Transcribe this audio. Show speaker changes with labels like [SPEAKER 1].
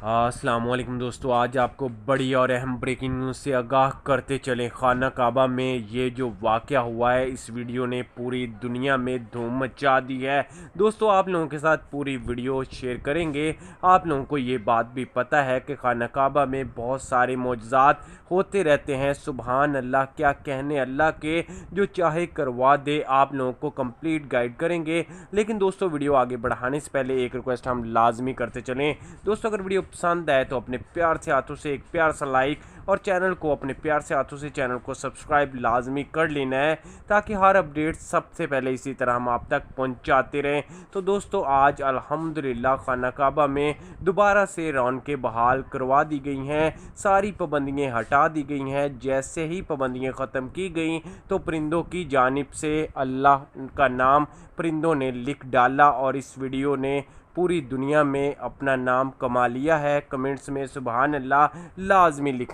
[SPEAKER 1] अस्सलाम वालेकुम दोस्तों, आज आपको बड़ी और अहम ब्रेकिंग न्यूज़ से आगाह करते चलें। खाना काबा में ये जो वाक़या हुआ है, इस वीडियो ने पूरी दुनिया में धूम मचा दी है। दोस्तों, आप लोगों के साथ पूरी वीडियो शेयर करेंगे। आप लोगों को ये बात भी पता है कि खाना काबा में बहुत सारे मौजज़ात होते रहते हैं। सुबहान अल्लाह, क्या कहने अल्लाह के, जो चाहे करवा दे। आप लोगों को कंप्लीट गाइड करेंगे। लेकिन दोस्तों, वीडियो आगे बढ़ाने से पहले एक रिक्वेस्ट हम लाजमी करते चलें। दोस्तों, अगर वीडियो पसंद आए तो अपने प्यार से हाथों से एक प्यार सा लाइक और चैनल को अपने प्यार से हाथों से चैनल को सब्सक्राइब लाजमी कर लेना है, ताकि हर अपडेट सबसे पहले इसी तरह हम आप तक पहुंचाते रहें। तो दोस्तों, आज अल्हम्दुलिल्लाह खाना काबा में दोबारा से रौनकें बहाल करवा दी गई हैं। सारी पाबंदियाँ हटा दी गई हैं। जैसे ही पाबंदियाँ ख़त्म की गई तो परिंदों की जानिब से अल्लाह का नाम परिंदों ने लिख डाला और इस वीडियो ने पूरी दुनिया में अपना नाम कमा लिया है। कमेंट्स में सुबहान अल्लाह लाजमी लिख